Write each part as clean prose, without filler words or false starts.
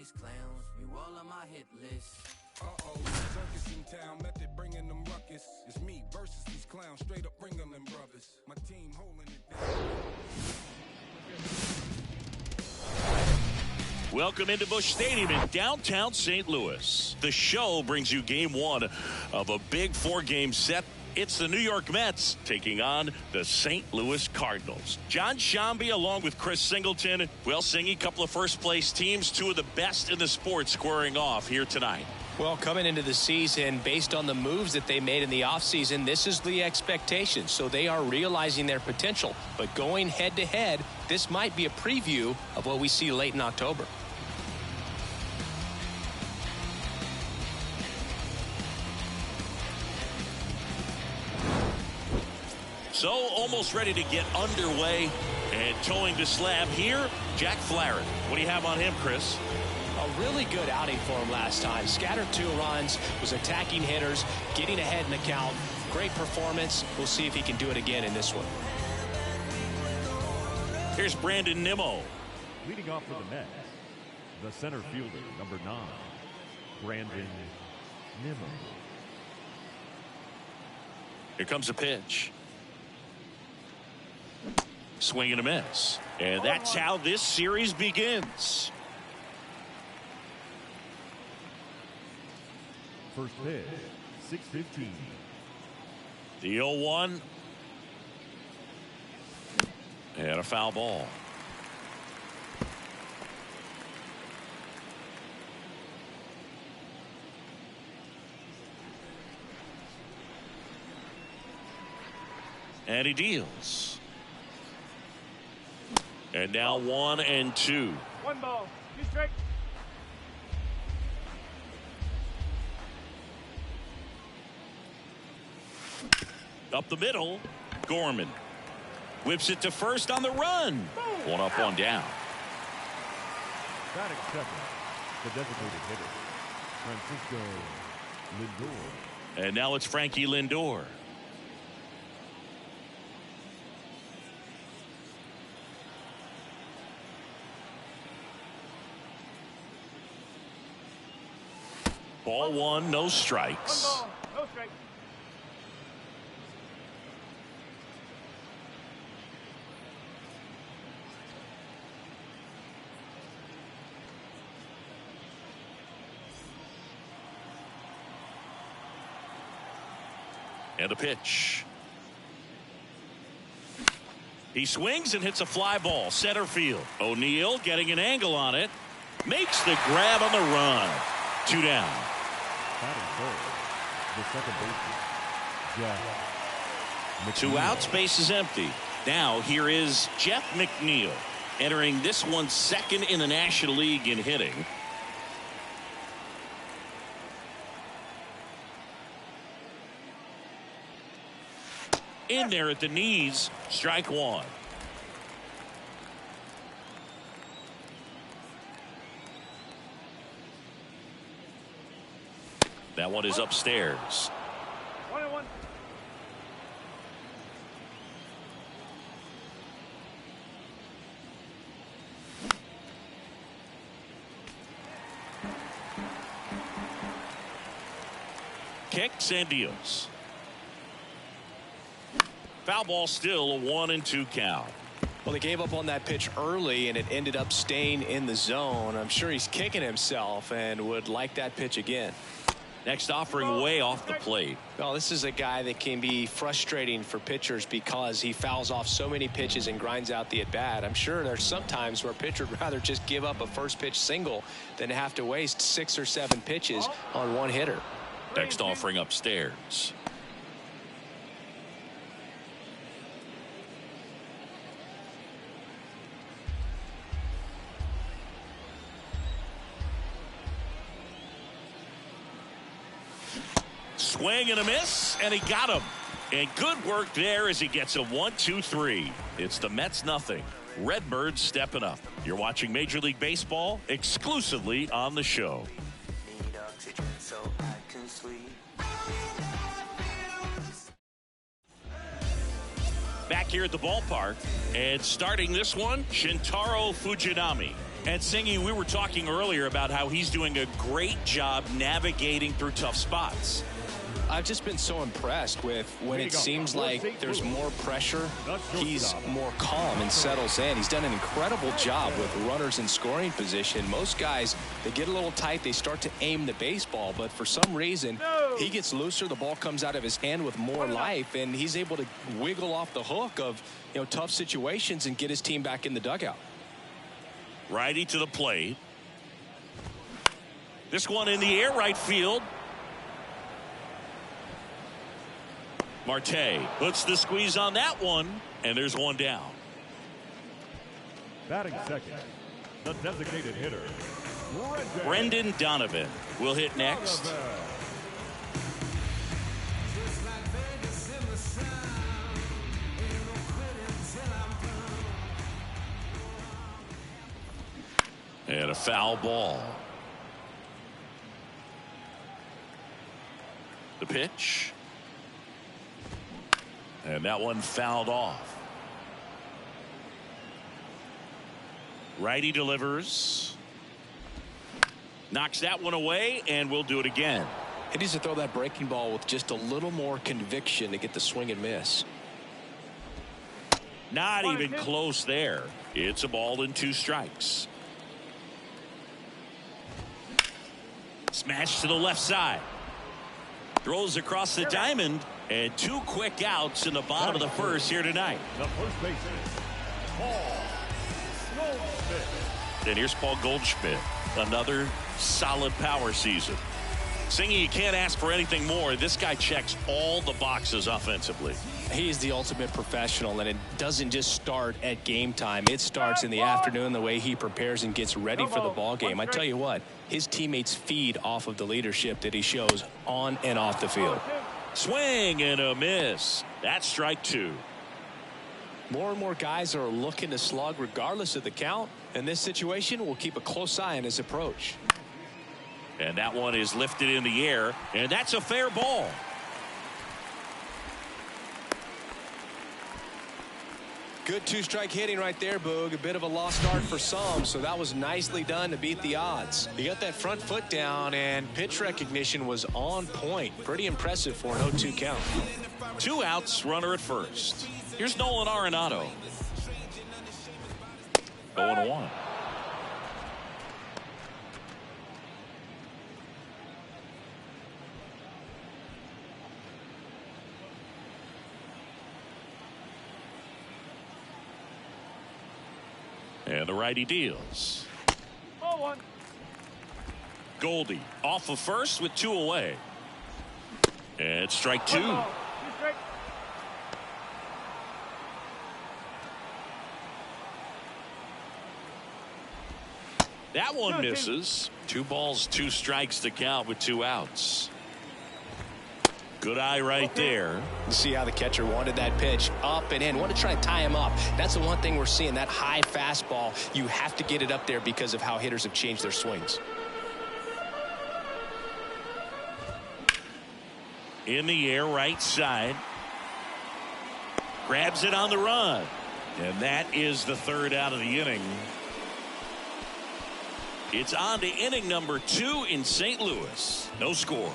these clowns. You all on my hit list. Uh-oh, circus in town, method bringing them ruckus. It's me versus these clowns, straight up Ringling brothers. My team holding it down. Welcome into Busch Stadium in downtown St. Louis. The show brings you game one of a big four-game set. It's the New York Mets taking on the St. Louis Cardinals. John Shambi along with Chris Singleton. Well, Singy, a couple of first-place teams, two of the best in the sport squaring off here tonight. Well, coming into the season, based on the moves that they made in the offseason, this is the expectation. So they are realizing their potential. But going head-to-head, this might be a preview of what we see late in October. So almost ready to get underway and towing the slab here, Jack Flaherty. What do you have on him, Chris? A really good outing for him last time. Scattered 2 runs, was attacking hitters, getting ahead in the count. Great performance. We'll see if he can do it again in this one. Here's Brandon Nimmo. Leading off for the Mets, the center fielder, number 9, Brandon Nimmo. Here comes a pitch. Swing and a miss. And that's how this series begins. First pitch, 6:15. The 0-1. And a foul ball. And he deals. And now 1-2. 1 ball. Be straight. Up the middle, Gorman whips it to first on the run. 1 up, 1 down. Batting second, the designated hitter, Francisco Lindor. And now it's Frankie Lindor. Ball 1, no strikes. 1 ball, no strikes. And a pitch. He swings and hits a fly ball center field. O'Neill getting an angle on it, makes the grab on the run. 2 down. Batting third, the second baseman, Jeff 2 McNeil. outs, base is empty. Now here is Jeff McNeil entering this one second in the National League in hitting. In there at the knees, strike 1. That one is upstairs. 1-1. Kicks and deals. Foul ball, still a 1-2 count. Well, he gave up on that pitch early, and it ended up staying in the zone. I'm sure he's kicking himself and would like that pitch again. Next offering way off the plate. Well, this is a guy that can be frustrating for pitchers because he fouls off so many pitches and grinds out the at-bat. I'm sure there's some times where a pitcher would rather just give up a first pitch single than have to waste 6 or 7 pitches on one hitter. Next offering upstairs. Swing and a miss, and he got him. And good work there as he gets a 1-2-3. It's the Mets nothing. Redbirds stepping up. You're watching Major League Baseball exclusively on the show. Need oxygen so I can sleep. Back here at the ballpark, and starting this one, Shintaro Fujinami. And Singy, we were talking earlier about how he's doing a great job navigating through tough spots. I've just been so impressed with when it seems like there's more pressure, he's more calm and settles in. He's done an incredible job with runners in scoring position. Most guys, they get a little tight, they start to aim the baseball, but for some reason, he gets looser, the ball comes out of his hand with more life, and he's able to wiggle off the hook of, tough situations and get his team back in the dugout. Righty to the plate. This one in the air, right field. Marte puts the squeeze on that one, and there's one down. Batting second, the designated hitter, Brendan Donovan will hit next. And a foul ball. The pitch. And that one fouled off. Righty delivers. Knocks that one away, and we'll do it again. He needs to throw that breaking ball with just a little more conviction to get the swing and miss. Not even close there. It's a ball and 2 strikes. Smash to the left side. Throws across the diamond, and 2 quick outs in the bottom of the first here tonight. the first baseman, Paul Goldschmidt. And here's Paul Goldschmidt. Another solid power season. Singy, you can't ask for anything more. This guy checks all the boxes offensively. He is the ultimate professional, and it doesn't just start at game time. It starts in the afternoon, the way he prepares and gets ready for the ball game. I tell you what, his teammates feed off of the leadership that he shows on and off the field. Swing and a miss. That's strike 2. More and more guys are looking to slug regardless of the count. In this situation, we'll keep a close eye on his approach. And that one is lifted in the air, and that's a fair ball. Good 2-strike hitting right there, Boog. A bit of a lost start for some, so that was nicely done to beat the odds. He got that front foot down, and pitch recognition was on point. Pretty impressive for an 0-2 count. 2 outs, runner at first. Here's Nolan Arenado. 0-1. And the righty deals. 0-1. Goldie off of first with 2 away. And strike 2. 2 strikes. That one misses. 2 balls, 2 strikes to count with 2 outs. Good eye right there. You see how the catcher wanted that pitch up and in. Want to try to tie him up. That's the one thing we're seeing, that high fastball. You have to get it up there because of how hitters have changed their swings. In the air, right side. Grabs it on the run. And that is the 3rd out of the inning. It's on to inning number 2 in St. Louis. No score.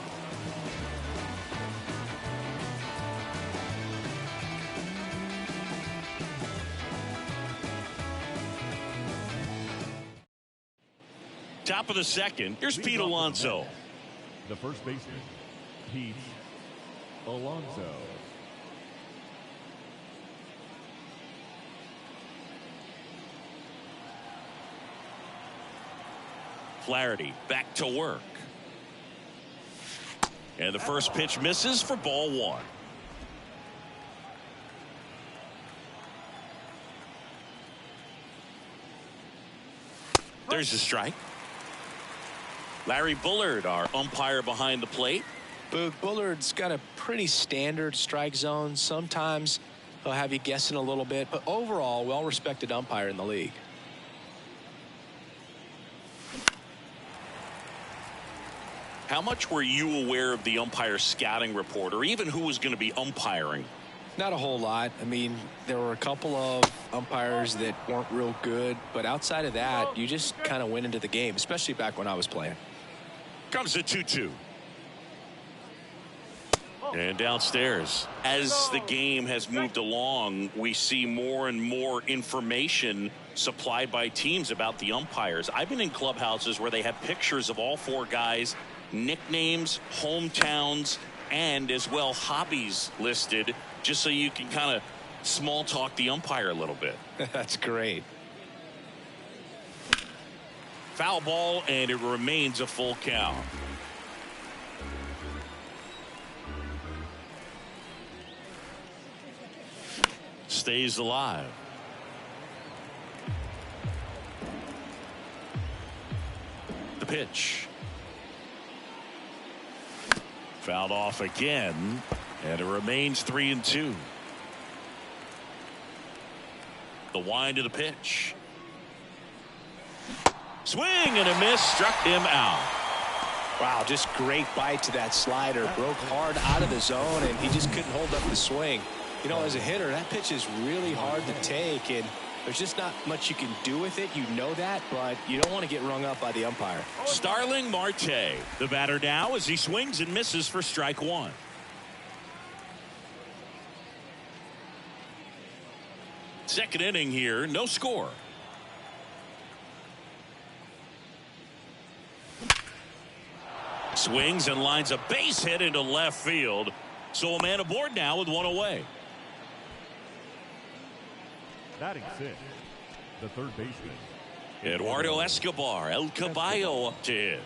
Top of the second. Here's Pete Alonso. The first baseman, Pete Alonso. Flaherty back to work. And the first pitch misses for ball 1. There's a strike. Larry Bullard, our umpire behind the plate. Boog, Bullard's got a pretty standard strike zone. Sometimes he'll have you guessing a little bit, but overall, well-respected umpire in the league. How much were you aware of the umpire scouting report, or even who was going to be umpiring Not a whole lot. I mean, there were a couple of umpires that weren't real good, but outside of that, you just kind of went into the game, especially back when I was playing. Comes the 2-2. And downstairs. As the game has moved along, we see more and more information supplied by teams about the umpires. I've been in clubhouses where they have pictures of all four guys, nicknames, hometowns, and as well hobbies listed, just so you can kind of small talk the umpire a little bit. That's great. Foul ball, and it remains a full count. Stays alive. The pitch. Fouled off again, and it remains 3-2. The wind of the pitch. Swing and a miss, struck him out. Wow, just great bite to that slider. Broke hard out of the zone, and he just couldn't hold up the swing. You know, as a hitter, that pitch is really hard to take, and there's just not much you can do with it. You know that, but you don't want to get rung up by the umpire. Starling Marte, the batter now, as he swings and misses for strike one. Second inning here, no score. Swings and lines a base hit into left field. So a man aboard now with one away. Batting six, the third baseman. Eduardo Escobar, El Caballo up to hit.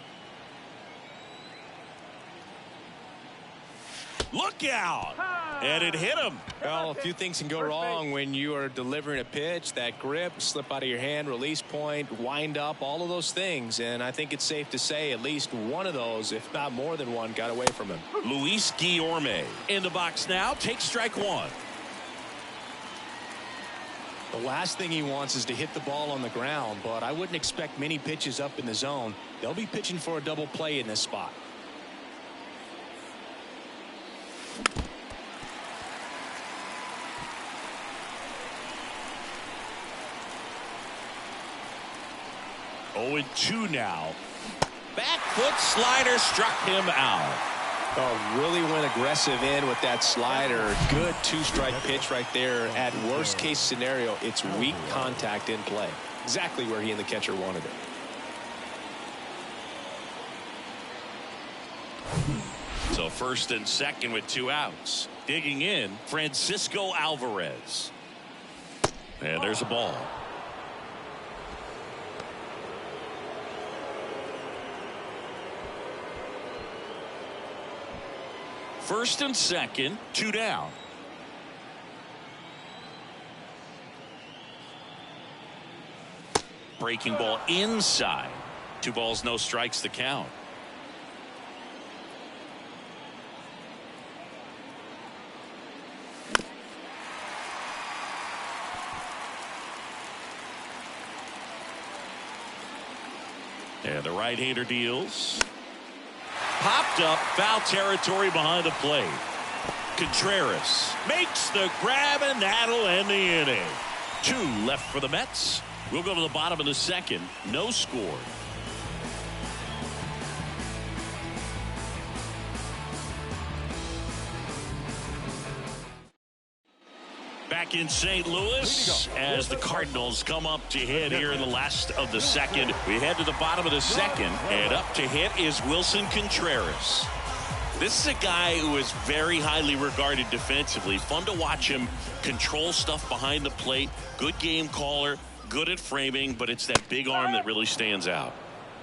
Look out! And it hit him. Well, a few things can go wrong when you are delivering a pitch. That grip, slip out of your hand, release point, wind up, all of those things. And I think it's safe to say at least one of those, if not more than one, got away from him. Luis Guillorme in the box now, takes strike one. The last thing he wants is to hit the ball on the ground, but I wouldn't expect many pitches up in the zone. They'll be pitching for a double play in this spot. Oh, 2 now. Back foot slider struck him out. Oh, really went aggressive in with that slider. Good two-strike pitch right there. At worst case scenario, it's weak contact in play. Exactly where he and the catcher wanted it. So first and second with 2 outs. Digging in, Francisco Alvarez. And there's a ball. First and second, 2 down. Breaking ball inside. 2 balls, no strikes to count. And the right-hander deals. Popped up, foul territory behind the plate. Contreras makes the grab, and that'll end the inning. 2 left for the Mets. We'll go to the bottom of the second. No score. Back in St. Louis as the Cardinals come up to hit here in the last of the second. We head to the bottom of the second, and up to hit is Wilson Contreras. This is a guy who is very highly regarded defensively. Fun to watch him control stuff behind the plate. Good game caller, good at framing, but it's that big arm that really stands out.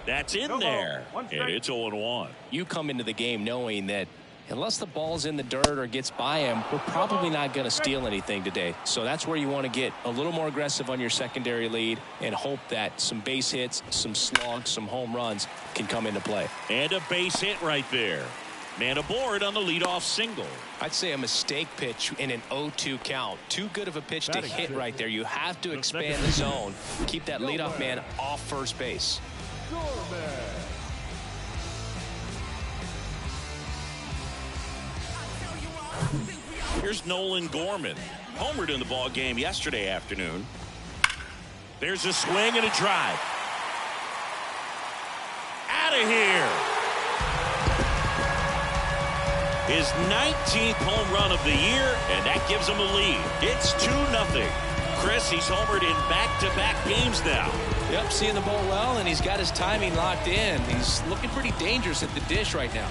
That's in there, and it's 0-1. You come into the game knowing that unless the ball's in the dirt or gets by him, we're probably not going to steal anything today. So that's where you want to get a little more aggressive on your secondary lead and hope that some base hits, some slugs, some home runs can come into play. And a base hit right there. Man aboard on the leadoff single. I'd say a mistake pitch in an 0-2 count. Too good of a pitch to hit right there. You have to expand the zone. Keep that leadoff man off first base. Here's Nolan Gorman. Homered in the ball game yesterday afternoon. There's a swing and a drive. Out of here. His 19th home run of the year, and that gives him a lead. It's 2-0. Chris, he's homered in back-to-back games now. Yep, seeing the ball well, and he's got his timing locked in. He's looking pretty dangerous at the dish right now.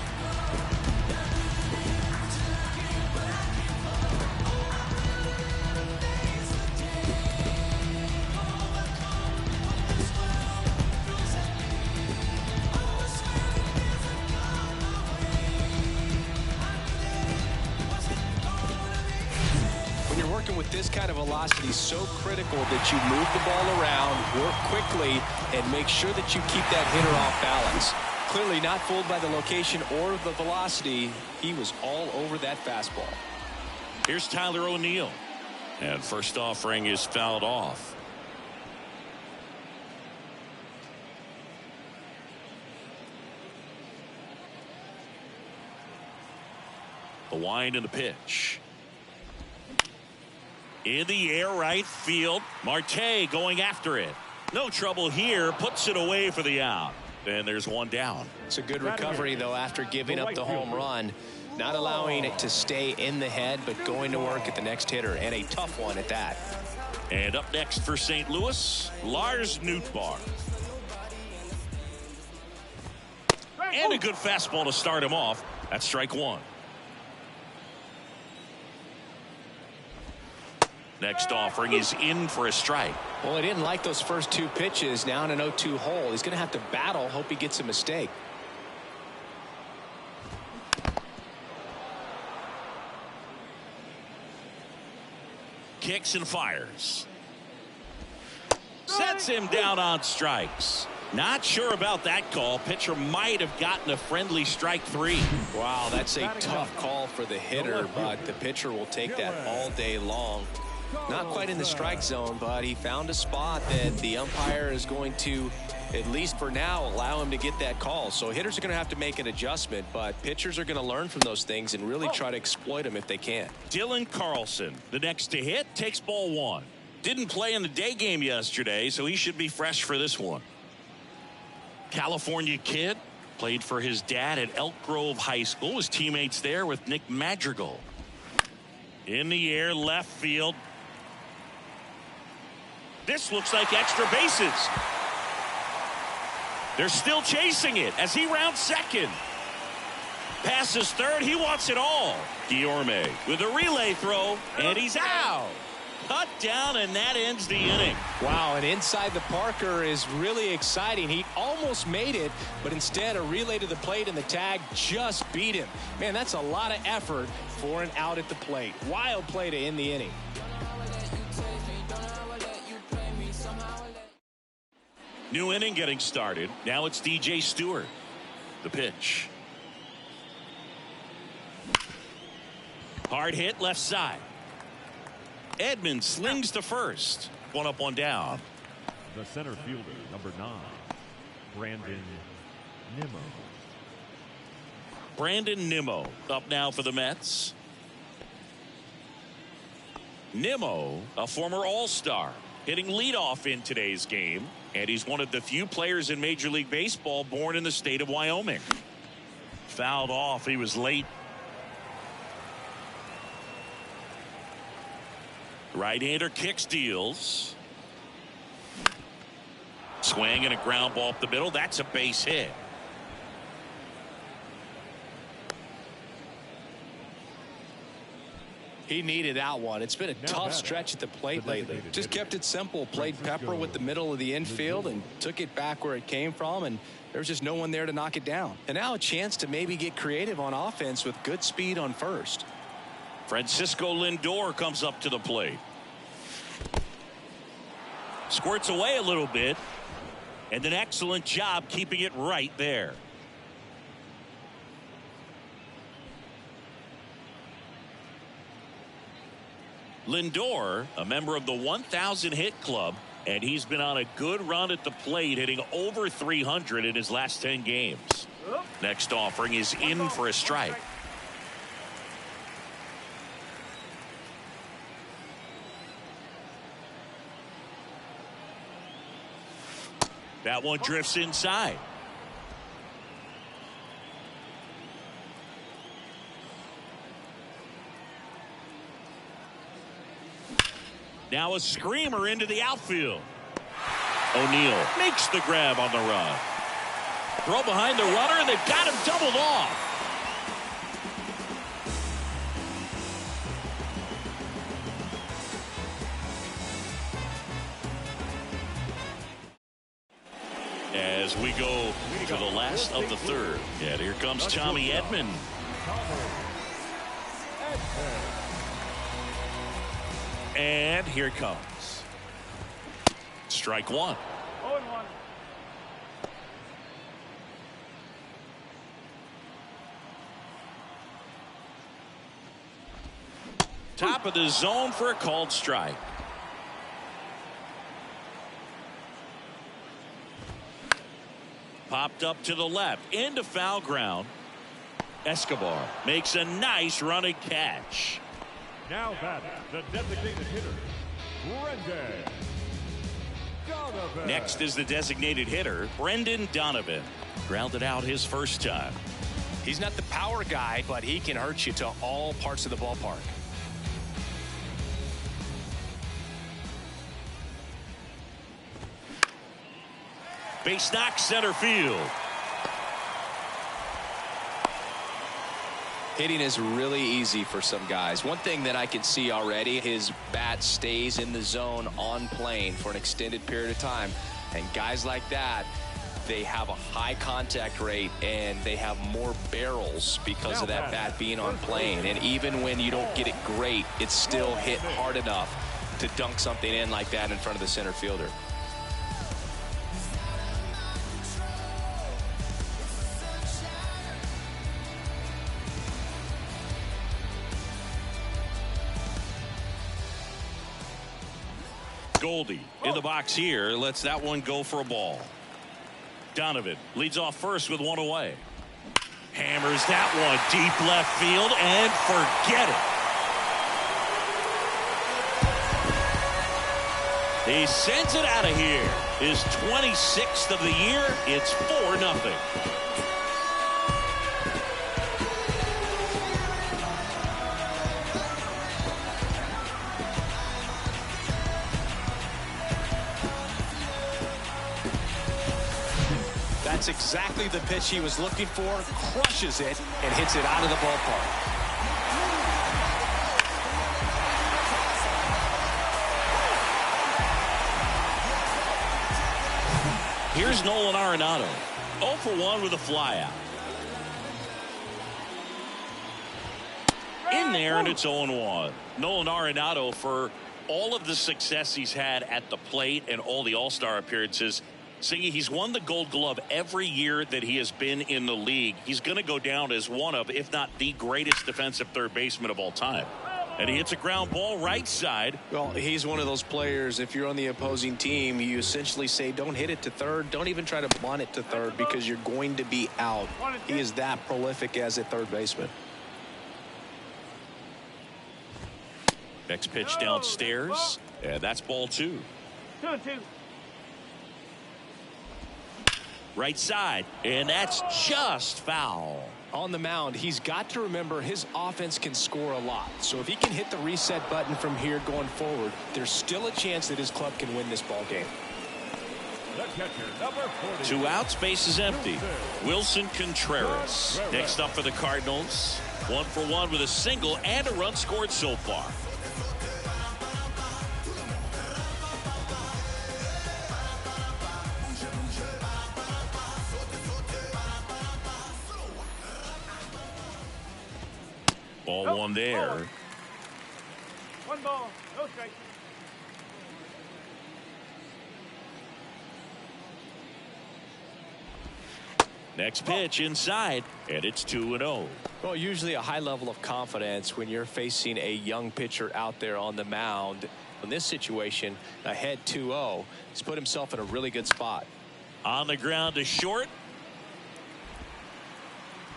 With this kind of velocity, so critical that you move the ball around, work quickly, and make sure that you keep that hitter off balance. Clearly not fooled by the location or the velocity. He was all over that fastball. Here's Tyler O'Neill, and first offering is fouled off. The wind and the pitch. In the air, right field. Marte going after it. No trouble here. Puts it away for the out. And there's one down. It's a good recovery, though, after giving up the home run. Not allowing it to stay in the head, but going to work at the next hitter. And a tough one at that. And up next for St. Louis, Lars Nootbaar. And a good fastball to start him off. That's strike one. Next offering is in for a strike. Well, he didn't like those first two pitches. Now in an 0-2 hole. He's going to have to battle. Hope he gets a mistake. Kicks and fires. Sets him down on strikes. Not sure about that call. Pitcher might have gotten a friendly strike three. Wow, that's a tough call for the hitter, but the pitcher will take that all day long. Not quite in the strike zone, but he found a spot that the umpire is going to, at least for now, allow him to get that call. So hitters are going to have to make an adjustment, but pitchers are going to learn from those things and really try to exploit them if they can. Dylan Carlson, the next to hit, takes ball one. Didn't play in the day game yesterday, so he should be fresh for this one. California kid, played for his dad at Elk Grove High School. His teammates there with Nick Madrigal. In the air, left field. This looks like extra bases. They're still chasing it as he rounds second. Passes third. He wants it all. Guillorme with a relay throw, and he's out. Cut down, and that ends the inning. Wow, and inside the Parker is really exciting. He almost made it, but instead a relay to the plate and the tag just beat him. Man, that's a lot of effort for an out at the plate. Wild play to end the inning. New inning getting started. Now it's DJ Stewart. The pitch. Hard hit left side. Edmonds slings to first. One up, one down. The center fielder, number 9, Brandon Nimmo. Brandon Nimmo up now for the Mets. Nimmo, a former All-Star, hitting leadoff in today's game. And he's one of the few players in Major League Baseball born in the state of Wyoming. Fouled off. He was late. Right-hander kicks, deals. Swing and a ground ball up the middle. That's a base hit. He needed that one. It's been a tough stretch at the plate lately. Just kept it simple. Played pepper with the middle of the infield and took it back where it came from, and there was just no one there to knock it down. And now a chance to maybe get creative on offense with good speed on first. Francisco Lindor comes up to the plate. Squirts away a little bit, and an excellent job keeping it right there. Lindor, a member of the 1,000 hit club, and he's been on a good run at the plate, hitting over 300 in his last 10 games. Next offering is in for a strike. That one drifts inside. Now a screamer into the outfield. O'Neill makes the grab on the run. Throw behind the runner, and they've got him doubled off. As we go to the last of the third. And here comes Tommy Edman. And here it comes. Strike one. 0-1. Top of the zone for a called strike. Popped up to the left into foul ground. Escobar makes a nice running catch. Now batting, the designated hitter, Brendan Donovan. Next is the designated hitter, Brendan Donovan. Grounded out his first time. He's not the power guy, but he can hurt you to all parts of the ballpark. Base knock center field. Hitting is really easy for some guys. One thing that I can see already, his bat stays in the zone on plane for an extended period of time. And guys like that, they have a high contact rate and they have more barrels because of that bat being on plane. And even when you don't get it great, it's still hit hard enough to dunk something in like that in front of the center fielder. Goldie in the box here lets that one go for a ball. Donovan leads off first with one away. Hammers that one deep left field and forget it. He sends it out of here. His 26th of the year. It's 4-0. That's exactly the pitch he was looking for, crushes it, and hits it out of the ballpark. Here's Nolan Arenado, 0 for 1 with a flyout. In there, and it's 0-1. Nolan Arenado, for all of the success he's had at the plate and all the All-Star appearances, Singy, he's won the Gold Glove every year that he has been in the league. He's going to go down as one of, if not the greatest defensive third baseman of all time. And he hits a ground ball right side. Well, he's one of those players, if you're on the opposing team, you essentially say, don't hit it to third. Don't even try to bunt it to third because you're going to be out. He is that prolific as a third baseman. Next pitch downstairs. And that's ball 2. 2-2. Right side, and that's just foul. On the mound, he's got to remember his offense can score a lot. So if he can hit the reset button from here going forward, there's still a chance that his club can win this ball game. The catcher, number 40. 2 outs, base is empty. Wilson Contreras next up for the Cardinals. 1 for 1 with a single and a run scored so far. Ball 1 there. 1 ball, no strike. Next pitch inside, and it's 2-0. Well, usually a high level of confidence when you're facing a young pitcher out there on the mound. In this situation, ahead 2-0, he's put himself in a really good spot. On the ground to short.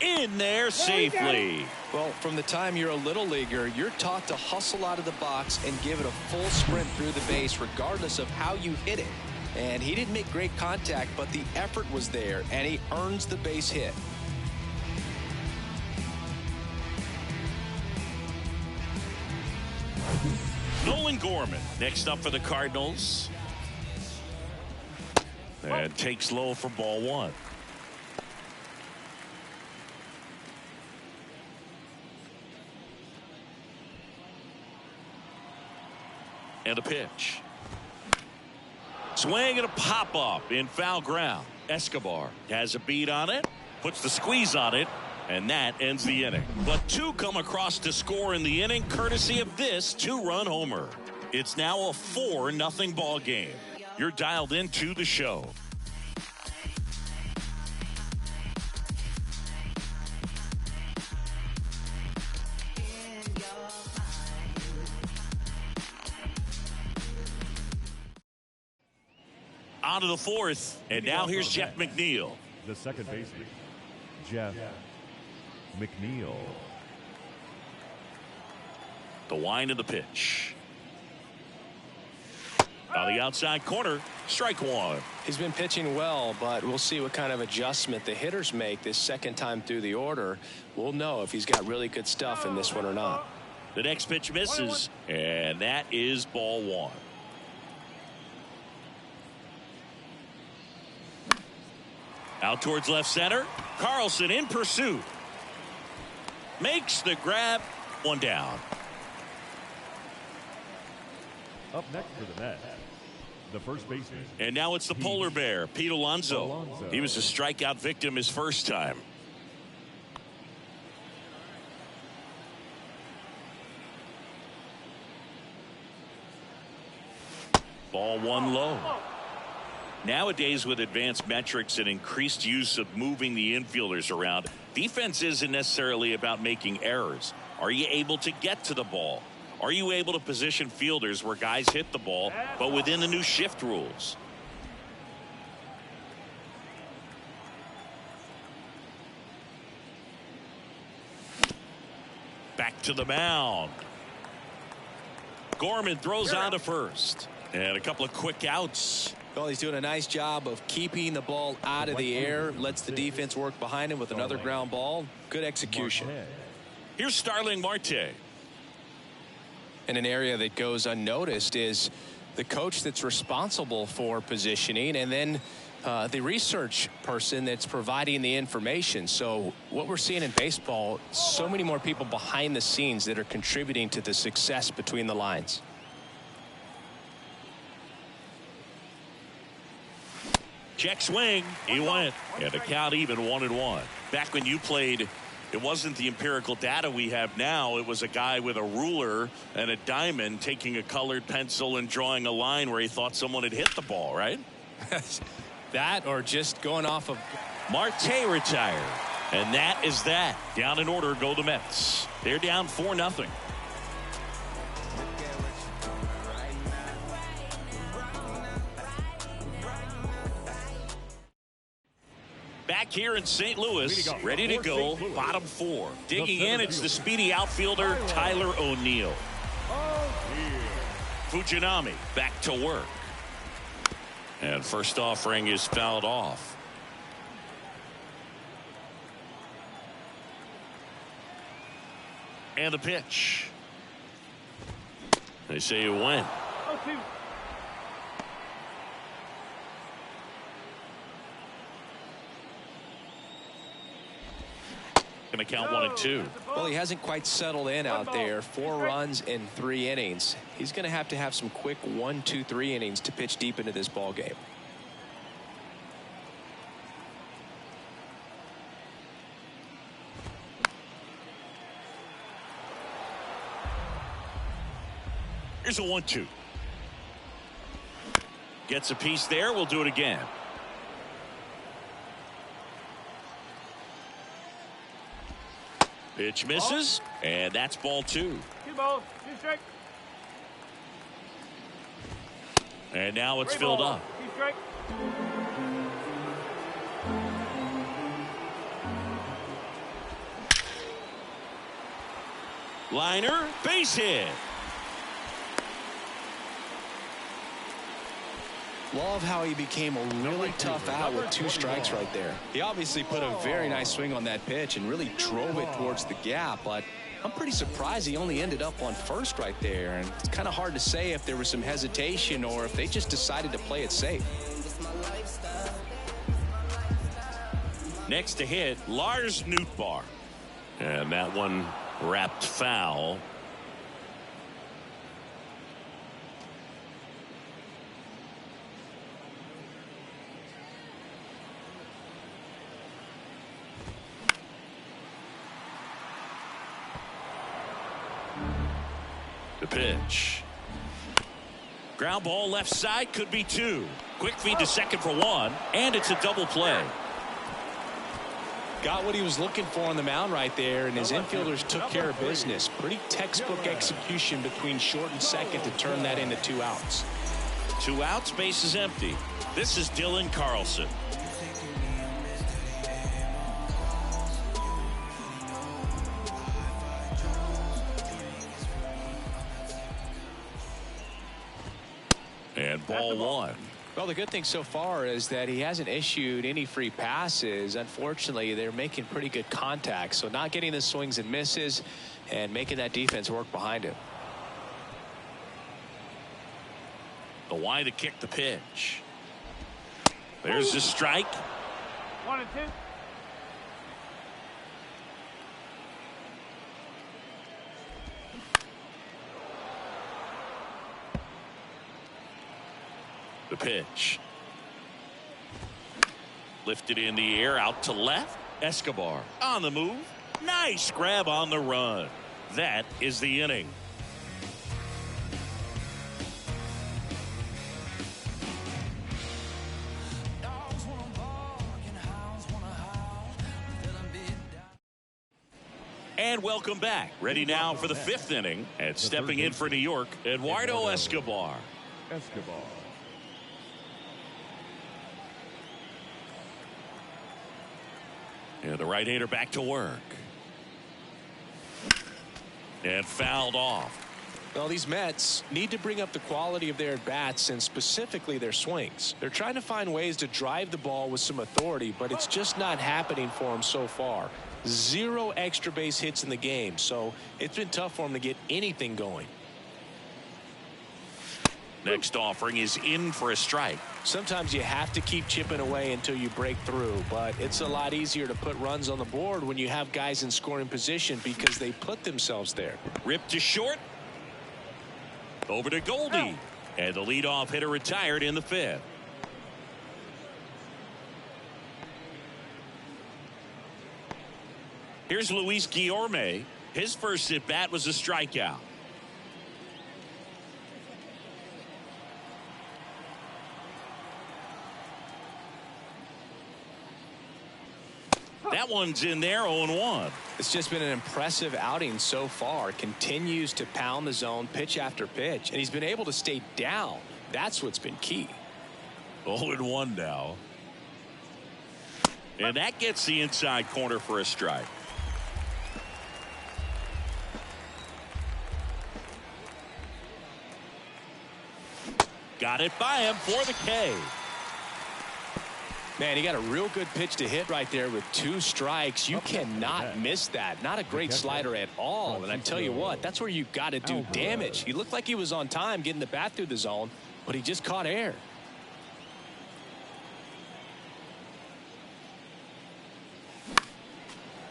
In there safely. Well, from the time you're a little leaguer, you're taught to hustle out of the box and give it a full sprint through the base regardless of how you hit it. And he didn't make great contact, but the effort was there, and he earns the base hit. Nolan Gorman next up for the Cardinals. And takes low for ball one. And a pitch. Swing and a pop-up in foul ground. Escobar has a beat on it, puts the squeeze on it, and that ends the inning. But two come across to score in the inning, courtesy of this two-run homer. It's now a 4-0 ball game. You're dialed into the show. On to the fourth, and now here's Jeff McNeil. The second baseman, Jeff McNeil. The wind of the pitch. On the outside corner, strike one. He's been pitching well, but we'll see what kind of adjustment the hitters make this second time through the order. We'll know if he's got really good stuff in this one or not. The next pitch misses, and that is ball one. Out towards left center. Carlson in pursuit. Makes the grab. One down. Up next for the Mets, the first baseman. And now it's the polar bear, Pete Alonso. He was a strikeout victim his first time. Ball one low. Nowadays, with advanced metrics and increased use of moving the infielders around, defense isn't necessarily about making errors. Are you able to get to the ball? Are you able to position fielders where guys hit the ball, but within the new shift rules? Back to the mound. Gorman throws on to first. And a couple of quick outs. Well, he's doing a nice job of keeping the ball out of the air. Lets the defense work behind him with another ground ball. Good execution. Here's Starling Marte. And an area that goes unnoticed is the coach that's responsible for positioning, and then the research person that's providing the information. So what we're seeing in baseball, so many more people behind the scenes that are contributing to the success between the lines. Check swing. He went. And the count even 1-1. Back when you played, it wasn't the empirical data we have now. It was a guy with a ruler and a diamond taking a colored pencil and drawing a line where he thought someone had hit the ball, right? That or just going off of. Marte retired. And that is that. Down in order go the Mets. They're down 4-0. Back here in St. Louis, ready to go, bottom four. Digging in, it's the speedy outfielder, Tyler O'Neill. Fujinami back to work. And first offering is fouled off. And the pitch. They say it went. Going to count 1 and 2. Well, he hasn't quite settled in out there. 4 runs in 3 innings. He's going to have some quick 1, 2, 3 innings to pitch deep into this ball game. Here's a 1-2. Gets a piece there. We'll do it again. Pitch misses, and that's ball 2. 2 balls, 2 strikes. And now it's 3 filled balls, up. 2 strikes. Liner, base hit. Love how he became a really tough out with 2 strikes right there. He obviously put a very nice swing on that pitch and really drove it towards the gap, but I'm pretty surprised he only ended up on first right there. And it's kind of hard to say if there was some hesitation or if they just decided to play it safe. Next to hit, Lars Nootbaar. And that one wrapped foul. The pitch. Ground ball left side, could be 2. Quick feed to second for 1, and it's a double play. Got what he was looking for on the mound right there, and his infielders took care of business. Pretty textbook execution between short and second to turn that into 2 outs. 2 outs, base is empty. This is Dylan Carlson. And ball 1. Well, the good thing so far is that he hasn't issued any free passes. Unfortunately, they're making pretty good contact, so not getting the swings and misses and making that defense work behind him. The wide to kick the pitch. There's the strike. 1 and 2. The pitch. Lifted in the air, out to left. Escobar on the move. Nice grab on the run. That is the inning. And welcome back. Ready now for the 5th inning. And stepping in for New York, Eduardo Escobar. And the right-hander back to work. And fouled off. Well, these Mets need to bring up the quality of their at-bats and specifically their swings. They're trying to find ways to drive the ball with some authority, but it's just not happening for them so far. 0 extra base hits in the game, so it's been tough for them to get anything going. Next offering is in for a strike. Sometimes you have to keep chipping away until you break through, but it's a lot easier to put runs on the board when you have guys in scoring position because they put themselves there. Ripped to short. Over to Goldie. And the leadoff hitter retired in the 5th. Here's Luis Guillorme. His first at bat was a strikeout. That one's in there, 0-1. It's just been an impressive outing so far. Continues to pound the zone pitch after pitch, and he's been able to stay down. That's what's been key. 0-1 now. And that gets the inside corner for a strike. Got it by him for the K. Man, he got a real good pitch to hit right there with 2 strikes. You cannot miss that. Not a great slider at all. And I tell you what, that's where you got to do damage. He looked like he was on time getting the bat through the zone, but he just caught air.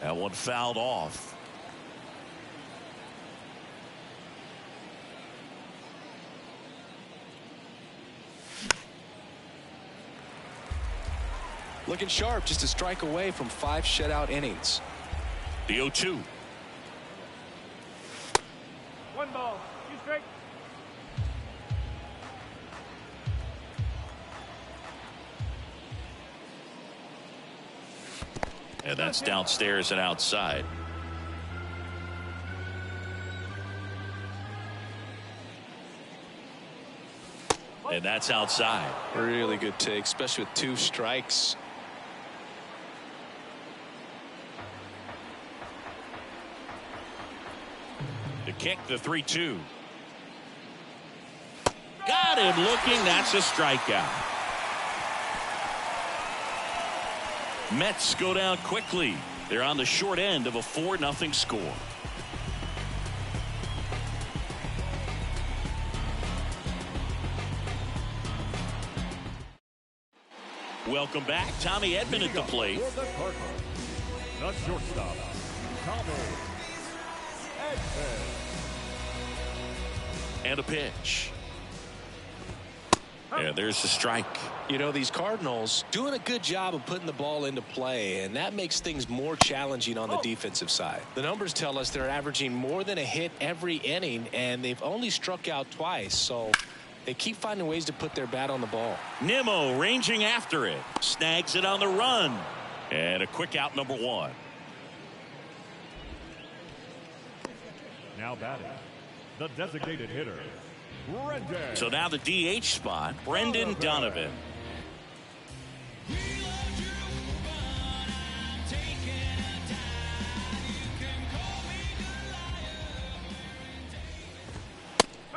That one fouled off. Looking sharp, just a strike away from 5 shutout innings. The 0-2. 1 ball, 2 strikes. And that's downstairs and outside. And that's outside. Really good take, especially with 2 strikes. To kick the 3-2. Got him looking. That's a strikeout. Mets go down quickly. They're on the short end of a 4-0 score. Welcome back. Tommy Edman at the plate. For the Cardinals, the shortstop, Tommy Edman. And a pitch. And there's the strike. You know, these Cardinals doing a good job of putting the ball into play, and that makes things more challenging on the defensive side. The numbers tell us they're averaging more than a hit every inning, and they've only struck out twice, so they keep finding ways to put their bat on the ball. Nimmo ranging after it. Snags it on the run. And a quick out, number 1. Now batting, the designated hitter, Brendan. So now the DH spot, Brendan Donovan.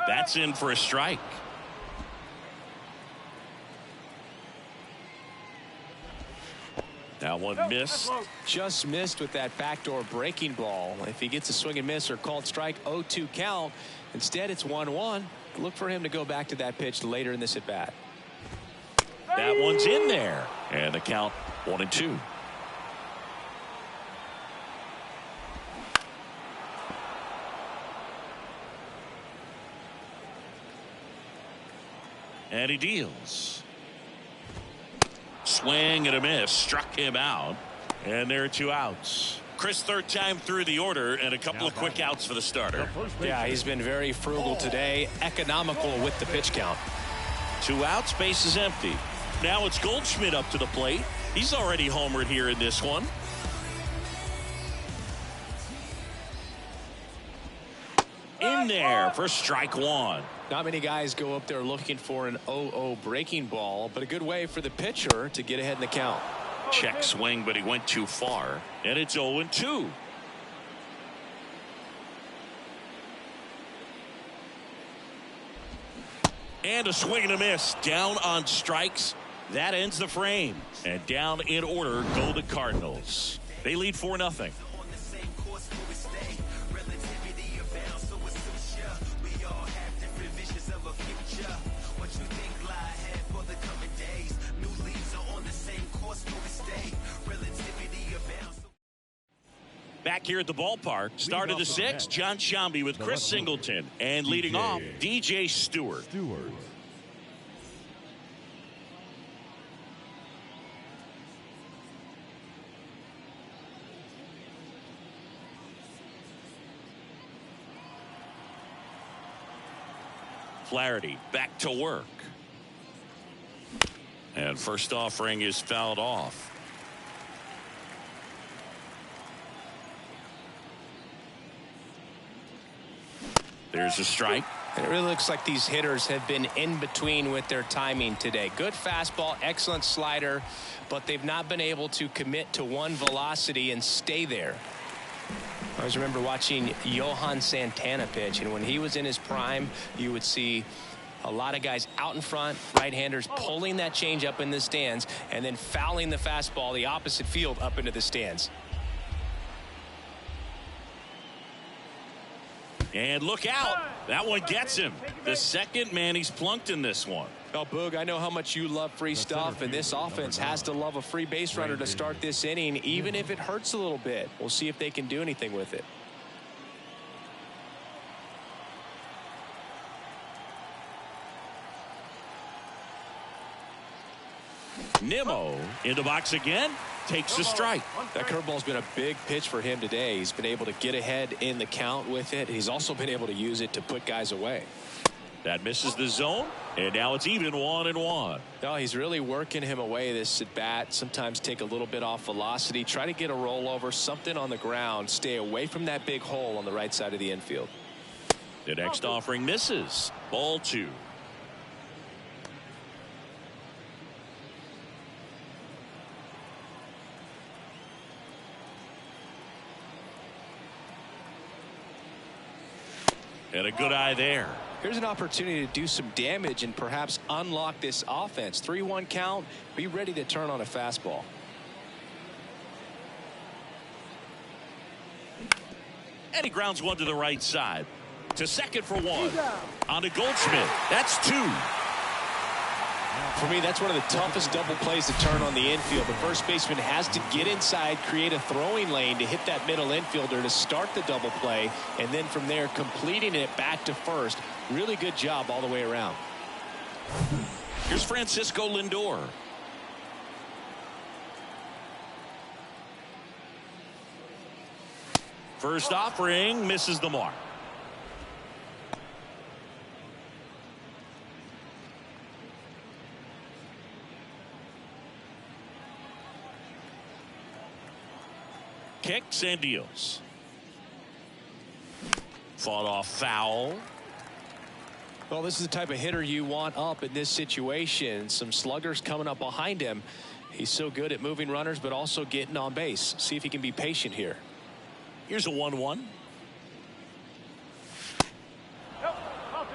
That's in for a strike. That one missed. Just missed with that backdoor breaking ball. If he gets a swing and miss or called strike, 0-2 count. Instead, it's 1-1. Look for him to go back to that pitch later in this at bat. That one's in there. And the count 1-2. And he deals. Swing and a miss. Struck him out. And there are 2 outs. Chris, third time through the order and a couple of quick outs for the starter. Yeah, he's been very frugal today. Economical with the pitch count. 2 outs, base is empty. Now it's Goldschmidt up to the plate. He's already homered here in this one. In there for strike 1. Not many guys go up there looking for an 0-0 breaking ball, but a good way for the pitcher to get ahead in the count. Check swing, but he went too far. And it's 0-2. And a swing and a miss. Down on strikes. That ends the frame. And down in order go the Cardinals. They lead 4-0. Back here at the ballpark, start of the 6th, John Shambi with Chris Singleton. And leading off, DJ Stewart. Flaherty back to work. And first offering is fouled off. There's a strike. It really looks like these hitters have been in between with their timing today. Good fastball, excellent slider, but they've not been able to commit to one velocity and stay there. I always remember watching Johan Santana pitch, and when he was in his prime, you would see a lot of guys out in front, right-handers pulling that change up in the stands and then fouling the fastball the opposite field up into the stands. And look out. That one gets him. The second man he's plunked in this one. Well, Boog, I know how much you love free stuff, and this offense has to love a free base runner to start this inning, even if it hurts a little bit. We'll see if they can do anything with it. Nimmo in the box again. Takes the strike. That curveball's been a big pitch for him today. He's been able to get ahead in the count with it. He's also been able to use it to put guys away. That misses the zone, and now it's even 1-1. No, he's really working him away this at bat. Sometimes take a little bit off velocity, try to get a rollover, something on the ground, stay away from that big hole on the right side of the infield. The next offering misses. Ball 2. And a good eye there. Here's an opportunity to do some damage and perhaps unlock this offense. 3-1 count. Be ready to turn on a fastball. And he grounds one to the right side. To second for one. On to Goldschmidt. That's two. For me, that's one of the toughest double plays to turn on the infield. The first baseman has to get inside, create a throwing lane to hit that middle infielder to start the double play, and then from there completing it back to first. Really good job all the way around. Here's Francisco Lindor. First offering misses the mark. Kicks and deals. Fought off foul. Well, this is the type of hitter you want up in this situation. Some sluggers coming up behind him. He's so good at moving runners, but also getting on base. See if he can be patient here. Here's a 1-1. Yep, ball two.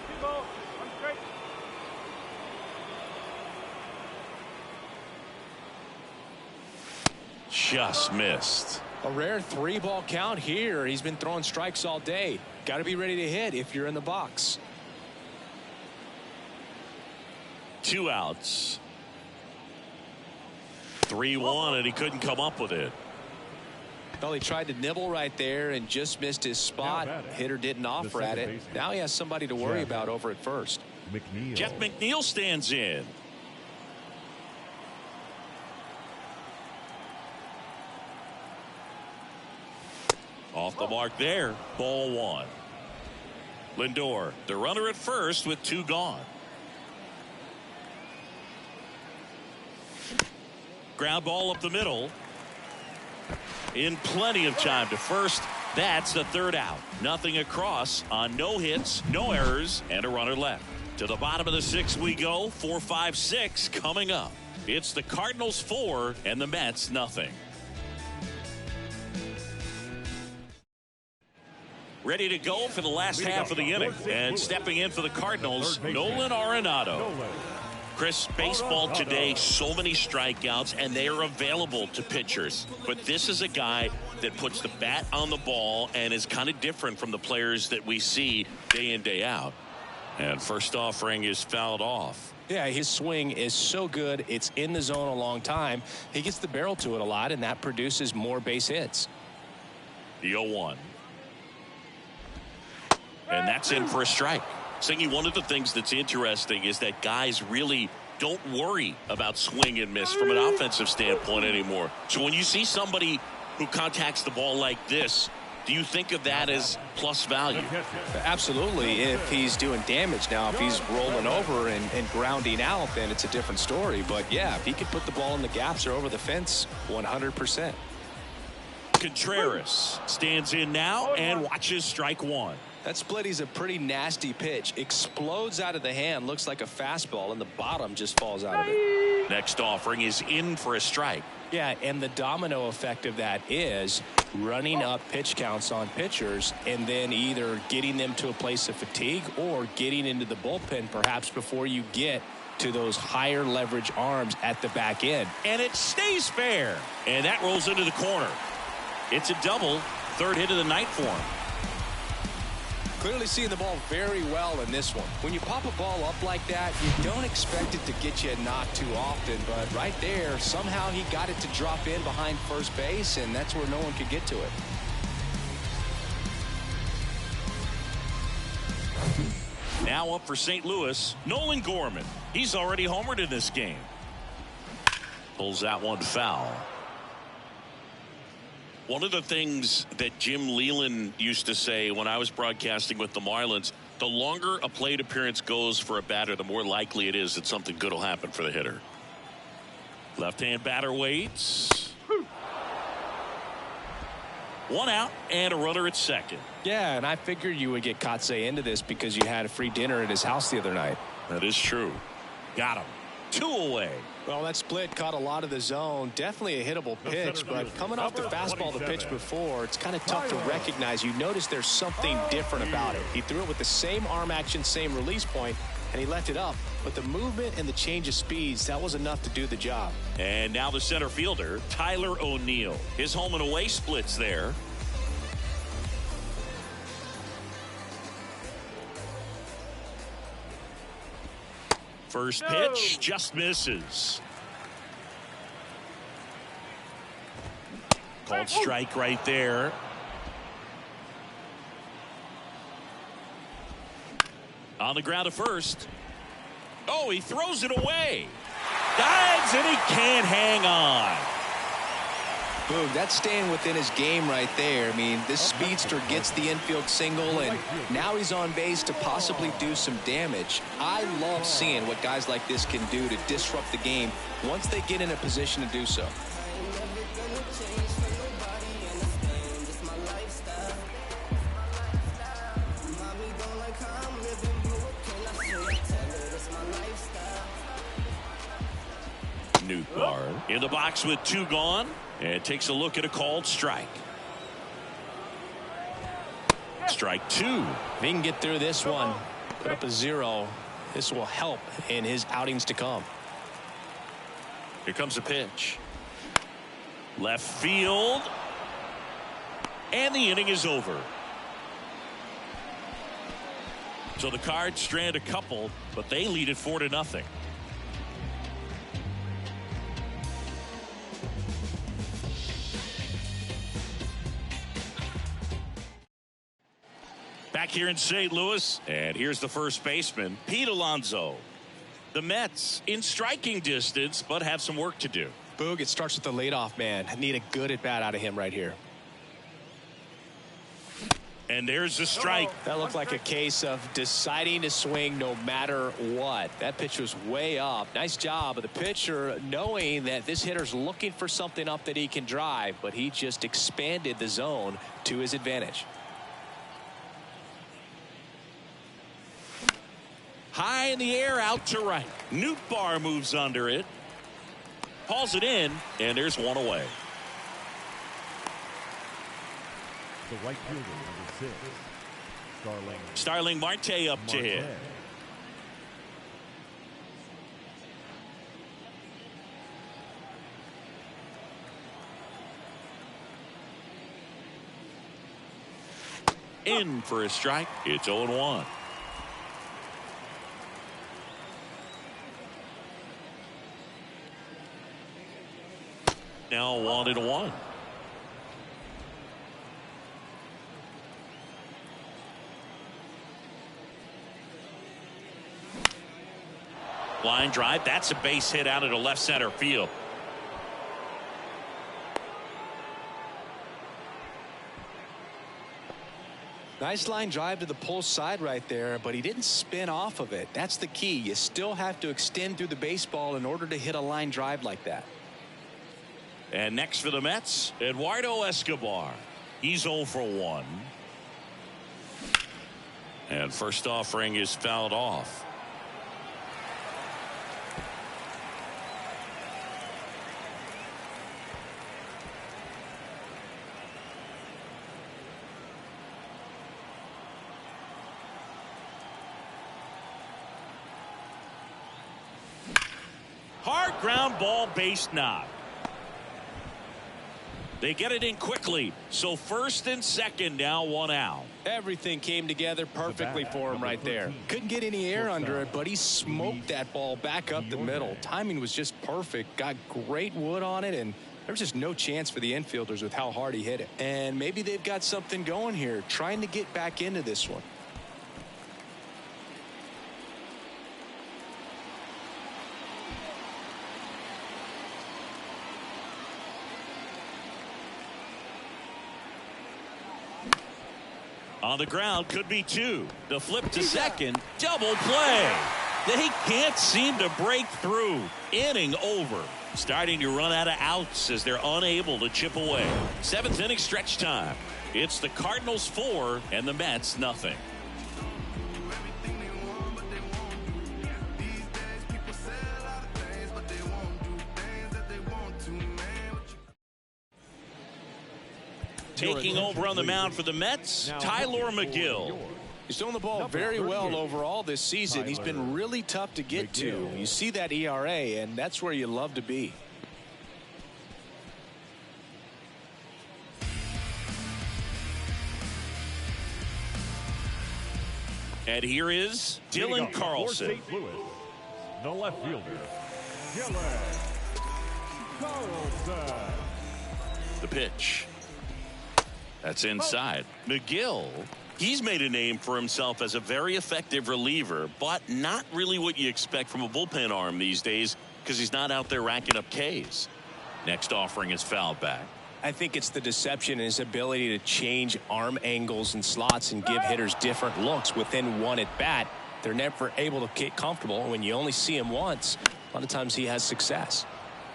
Two ball, one straight. Just missed. A rare 3-ball count here. He's been throwing strikes all day. Got to be ready to hit if you're in the box. 2 outs. 3-1, and he couldn't come up with it. Well, he tried to nibble right there and just missed his spot. Hitter didn't offer at it. Now he has somebody to worry about over at first. Jeff McNeil stands in. Off the mark there. Ball 1. Lindor, the runner at first with 2 gone. Ground ball up the middle. In plenty of time to first. That's the 3rd out. Nothing across on no hits, no errors, and a runner left. To the bottom of the 6th we go. 4, 5, 6 coming up. It's the Cardinals 4 and the Mets nothing. Ready to go for the last half of the inning. And stepping in for the Cardinals, Nolan Arenado. Chris, baseball today, so many strikeouts, and they are available to pitchers. But this is a guy that puts the bat on the ball and is kind of different from the players that we see day in, day out. And first offering is fouled off. Yeah, his swing is so good. It's in the zone a long time. He gets the barrel to it a lot, and that produces more base hits. The 0-1. And that's in for a strike. Singy, one of the things that's interesting is that guys really don't worry about swing and miss from an offensive standpoint anymore. So when you see somebody who contacts the ball like this, do you think of that as plus value? Absolutely, if he's doing damage. Now, if he's rolling over and grounding out, then it's a different story. But, yeah, if he could put the ball in the gaps or over the fence, 100%. Contreras stands in now and watches strike 1. That split is a pretty nasty pitch. Explodes out of the hand. Looks like a fastball, and the bottom just falls out of it. Next offering is in for a strike. Yeah, and the domino effect of that is running up pitch counts on pitchers and then either getting them to a place of fatigue or getting into the bullpen perhaps before you get to those higher leverage arms at the back end. And it stays fair. And that rolls into the corner. It's a double. 3rd hit of the night for him. Clearly seeing the ball very well in this one. When you pop a ball up like that, you don't expect it to get you a knock too often, but right there, somehow he got it to drop in behind first base, and that's where no one could get to it. Now up for St. Louis, Nolan Gorman. He's already homered in this game. Pulls that one foul. One of the things that Jim Leland used to say when I was broadcasting with the Marlins, the longer a plate appearance goes for a batter, the more likely it is that something good will happen for the hitter. Left-hand batter waits. 1 out and a runner at second. Yeah, and I figured you would get Kotsay into this because you had a free dinner at his house the other night. That is true. Got him. 2 away. Well, that split caught a lot of the zone. Definitely a hittable pitch, but coming off the fastball the pitch before, it's kind of tough to recognize. You notice there's something different about it. He threw it with the same arm action, same release point, and he left it up. But the movement and the change of speeds, that was enough to do the job. And now the center fielder, Tyler O'Neill. His home and away splits there. First pitch just misses. Called strike right there. On the ground to first. Oh, he throws it away. Dives and he can't hang on. Boom, that's staying within his game right there. I mean, this speedster gets the infield single, and now he's on base to possibly do some damage. I love seeing what guys like this can do to disrupt the game once they get in a position to do so. Nuke Bar in the box with 2 gone, and takes a look at a called strike. Strike 2. If he can get through this one, put up a 0, this will help in his outings to come. Here comes a pitch. Left field. And the inning is over. So the Cards strand a couple, but they lead it 4-0. Back here in St. Louis, and here's the first baseman, Pete Alonso. The Mets in striking distance, but have some work to do. Boog, it starts with the leadoff man. I need a good at-bat out of him right here. And there's the strike. That looked like a case of deciding to swing no matter what. That pitch was way up. Nice job of the pitcher knowing that this hitter's looking for something up that he can drive, but he just expanded the zone to his advantage. High in the air, out to right. Nuke Bar moves under it. Hauls it in, and there's one away. The right fielder, number 6, Starling Marte up to hit. In for a strike. It's 0-1. Now 1-1. Line drive. That's a base hit out into left center field. Nice line drive to the pull side right there, but he didn't spin off of it. That's the key. You still have to extend through the baseball in order to hit a line drive like that. And next for the Mets, Eduardo Escobar. He's 0 for 1. And first offering is fouled off. Hard ground ball, base knock. They get it in quickly. So first and second, now 1 out. Everything came together perfectly for him right there. Couldn't get any air under it, but he smoked that ball back up the middle. Timing was just perfect. Got great wood on it, and there's just no chance for the infielders with how hard he hit it. And maybe they've got something going here, trying to get back into this one. On the ground, could be 2. The flip to second, double play. They can't seem to break through. Inning over. Starting to run out of outs as they're unable to chip away. 7th inning stretch time. It's the Cardinals 4 and the Mets nothing. Taking over on the mound for the Mets, Tyler McGill. He's throwing the ball very well overall this season. He's been really tough to get to. You see that ERA, and that's where you love to be. And here is Dylan Carlson. St. Louis, the left fielder, Carlson. The pitch. That's inside. McGill, he's made a name for himself as a very effective reliever, but not really what you expect from a bullpen arm these days because he's not out there racking up Ks. Next offering is fouled back. I think it's the deception and his ability to change arm angles and slots and give hitters different looks within one at bat. They're never able to get comfortable. When you only see him once, a lot of times he has success.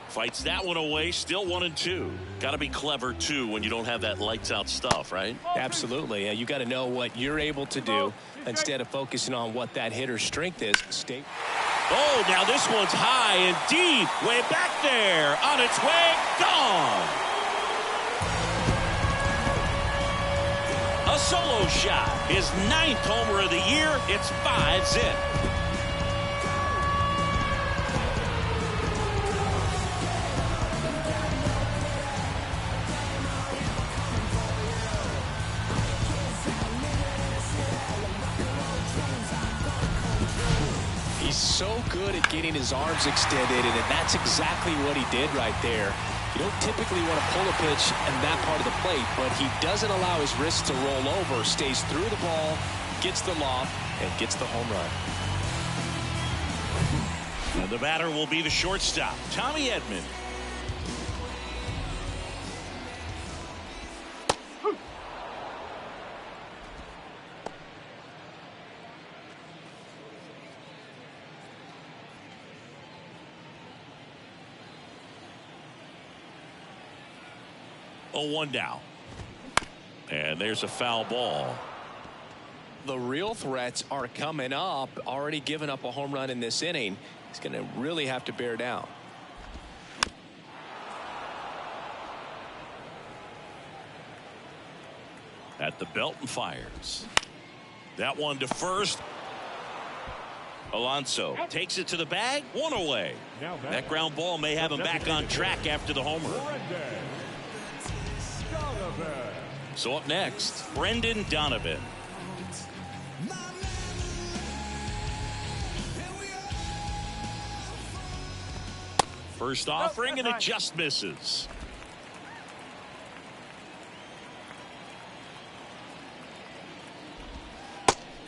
Fights that one away, still 1-2. Got to be clever, too, when you don't have that lights-out stuff, right? Absolutely. You got to know what you're able to do instead of focusing on what that hitter's strength is. Oh, now this one's high and deep. Way back there. On its way. Gone. A solo shot. His 9th homer of the year. It's 5 zip. He's so good at getting his arms extended, and that's exactly what he did right there. You don't typically want to pull a pitch in that part of the plate, but he doesn't allow his wrist to roll over, stays through the ball, gets the loft, and gets the home run. And the batter will be the shortstop, Tommy Edman. Oh, 1 down. And there's a foul ball. The real threats are coming up. Already given up a home run in this inning. He's going to really have to bear down. At the belt and fires. That one to first. Alonso takes it to the bag. 1 away. That ground ball may have him back on track after the homer. So up next, Brendan Donovan. First offering, and it just misses.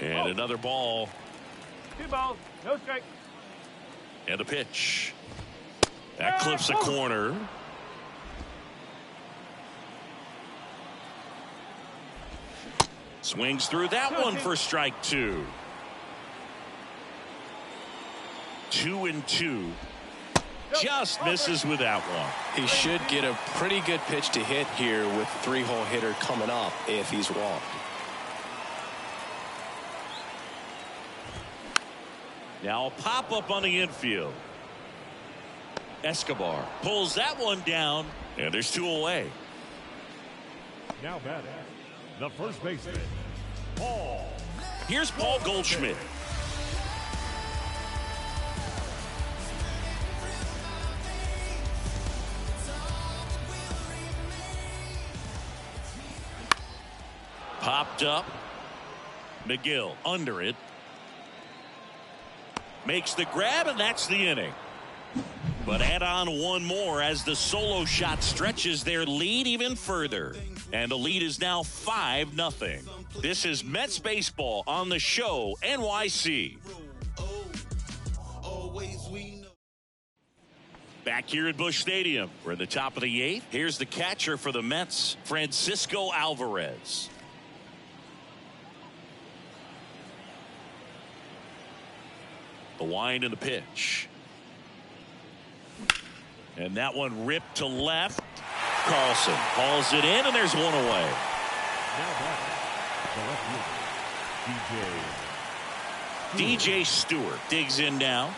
And another ball. 2 balls, no strike. And a pitch. That clips a corner. Swings through that one for strike 2. 2-2. Just misses with that one. He should get a pretty good pitch to hit here with 3-hole hitter coming up if he's walked. Now a pop-up on the infield. Escobar pulls that one down, and there's 2 away. Now batting, the first baseman, Paul. Here's Paul Goldschmidt. Popped up. McGill under it. Makes the grab, and that's the inning. But add on one more as the solo shot stretches their lead even further. And the lead is now 5-0. This is Mets baseball on the show, NYC. Back here at Busch Stadium, we're at the top of the 8th. Here's the catcher for the Mets, Francisco Alvarez. The wind and the pitch. And that one ripped to left. Carlson hauls it in, and there's 1 away. Now batting, the left fielder, DJ Stewart digs in now.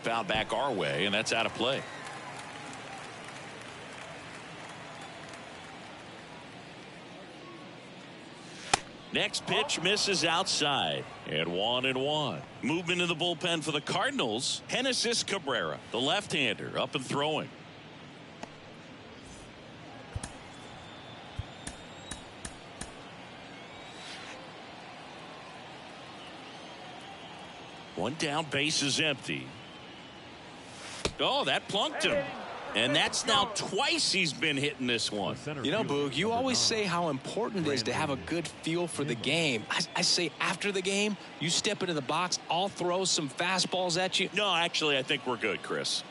Foul back our way, and that's out of play. Next pitch misses outside. And 1-1. Movement in the bullpen for the Cardinals. Genesis Cabrera, the left-hander, up and throwing. One down, base is empty. Oh, that plunked him. And that's now twice he's been hitting this one. You know, Boog, you always say how important it is to have a good feel for the game. I say after the game, you step into the box, I'll throw some fastballs at you. No, actually, I think we're good, Chris.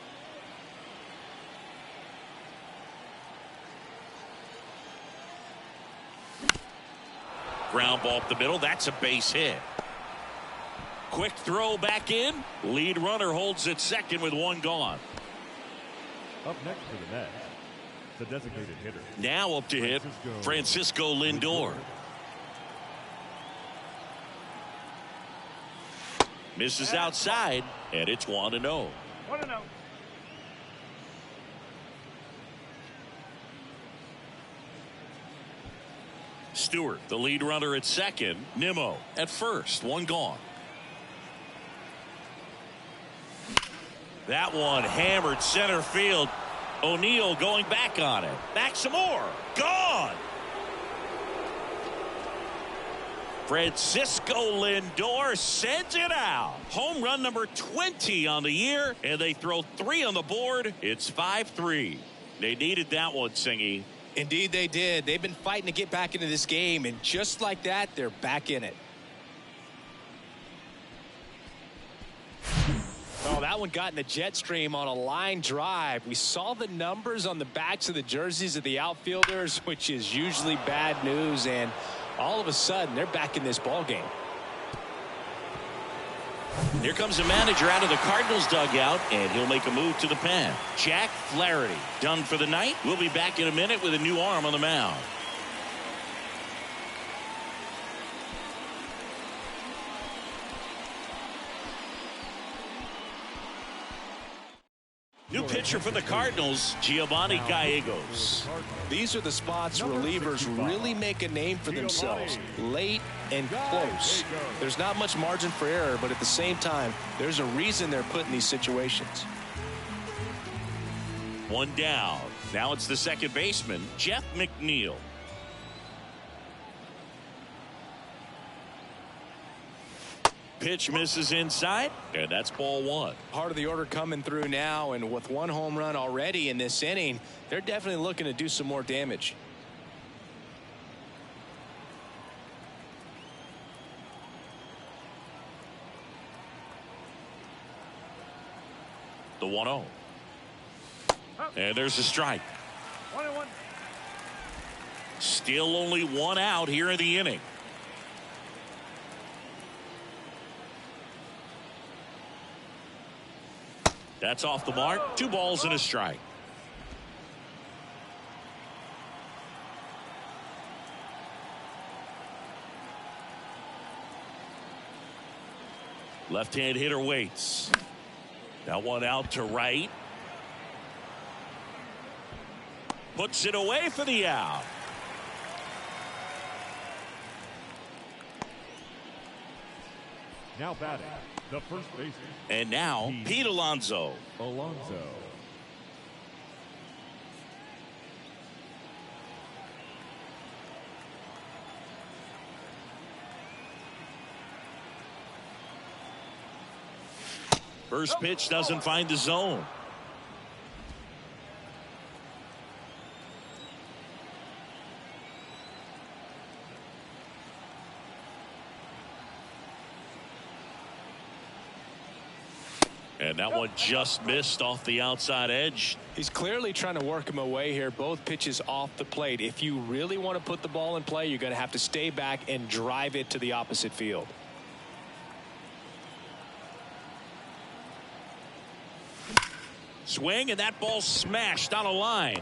Ground ball up the middle. That's a base hit. Quick throw back in. Lead runner holds at second with one gone. Up next for the Mets, the designated hitter. Now up to hit Francisco Lindor. Misses outside, and it's 1-0. 1-0. Stewart, the lead runner at second. Nimmo at first. One gone. That one hammered center field. O'Neill going back on it. Back some more. Gone. Francisco Lindor sends it out. Home run number 20 on the year, and they throw 3 on the board. It's 5-3. They needed that one, Singy. Indeed they did. They've been fighting to get back into this game, and just like that, they're back in it. Oh, that one got in the jet stream on a line drive. We saw the numbers on the backs of the jerseys of the outfielders, which is usually bad news, and all of a sudden they're back in this ball game. Here comes the manager out of the Cardinals dugout, and he'll make a move to the pen. Jack Flaherty done for the night. We'll be back in a minute with a new arm on the mound. New pitcher for the Cardinals, Giovanni Gallegos. These are the spots relievers really make a name for themselves. Late and close. There's not much margin for error, but at the same time, there's a reason they're put in these situations. One down. Now it's the second baseman, Jeff McNeil. Pitch misses inside, and that's ball one. Part of the order coming through now, and with one home run already in this inning, they're definitely looking to do some more damage. The 1-0. And there's a strike. 1-1. Still only one out here in the inning. That's off the mark. 2 balls and a strike. Left-hand hitter waits. That one out to right. Puts it away for the out. Now batting, the first baseman. And now, Pete Alonso. First pitch doesn't find the zone. And that one just missed off the outside edge. He's clearly trying to work him away here. Both pitches off the plate. If you really want to put the ball in play, you're going to have to stay back and drive it to the opposite field. Swing, and that ball smashed on a line.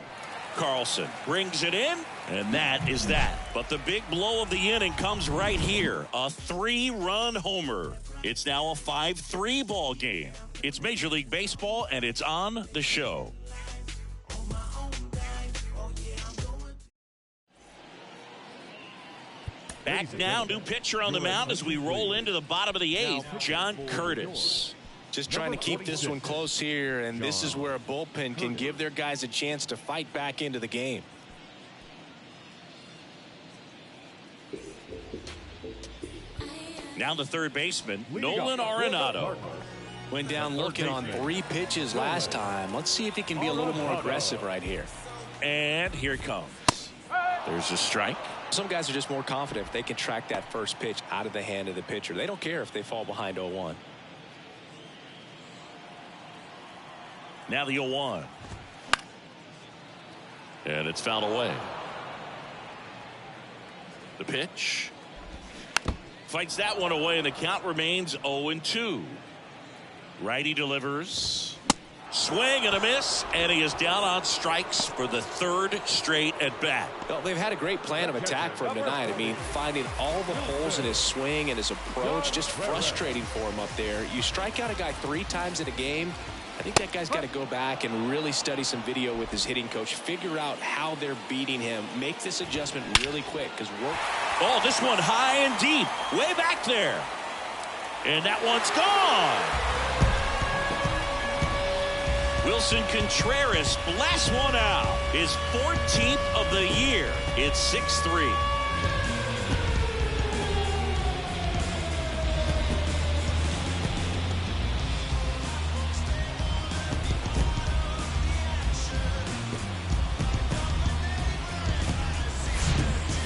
Carlson brings it in, and that is that. But the big blow of the inning comes right here. A 3-run homer. It's now a 5-3 ball game. It's Major League Baseball, and it's on the show. Back now, new pitcher on the mound as we roll into the bottom of the eighth, John Curtis. Just trying to keep this one close here, and this is where a bullpen can give their guys a chance to fight back into the game. Now the third baseman, Nolan Arenado. Went down looking on 3 pitches last time. Let's see if he can be a little more aggressive right here. And here it comes. There's a strike. Some guys are just more confident if they can track that first pitch out of the hand of the pitcher. They don't care if they fall behind 0-1. Now the 0-1. And it's fouled away. The pitch. Fights that one away, and the count remains 0-2. Righty delivers. Swing and a miss, and he is down on strikes for the 3rd straight at bat. Well, they've had a great plan of attack for him tonight. I mean, finding all the holes in his swing and his approach, just frustrating for him up there. You strike out a guy 3 times in a game, I think that guy's got to go back and really study some video with his hitting coach, figure out how they're beating him, make this adjustment really quick, because oh, this one high and deep, way back there. And that one's gone. Wilson Contreras blasts one out. His 14th of the year. It's 6-3.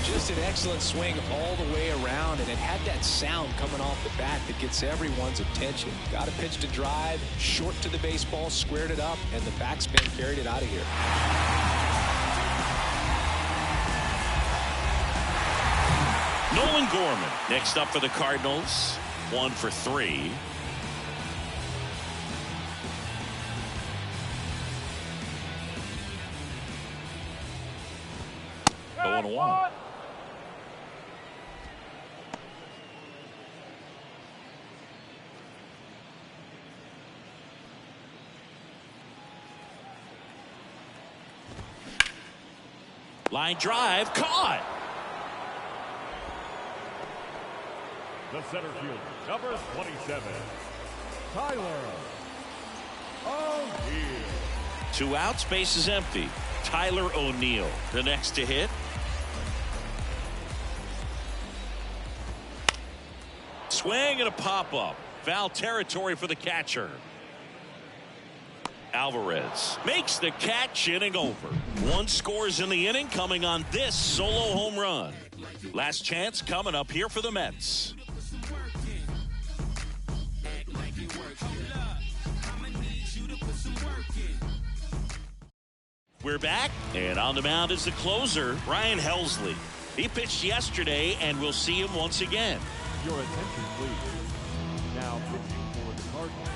Just an excellent swing all the way around, and it had that sound coming off the bat that gets everyone's attention. Got a pitch to drive, short to the baseball, squared it up, and the backspin carried it out of here. Nolan Gorman next up for the Cardinals. 1 for 3. Going 1. Line drive, caught. The center fielder, number 27, Tyler O'Neill. 2 outs, base is empty. Tyler O'Neill, the next to hit. Swing and a pop-up. Foul territory for the catcher. Alvarez makes the catch, inning over. 1 scores in the inning, coming on this solo home run. Last chance coming up here for the Mets. We're back, and on the mound is the closer, Brian Helsley. He pitched yesterday, and we'll see him once again. Your attention, please. Now pitching for the Cardinals,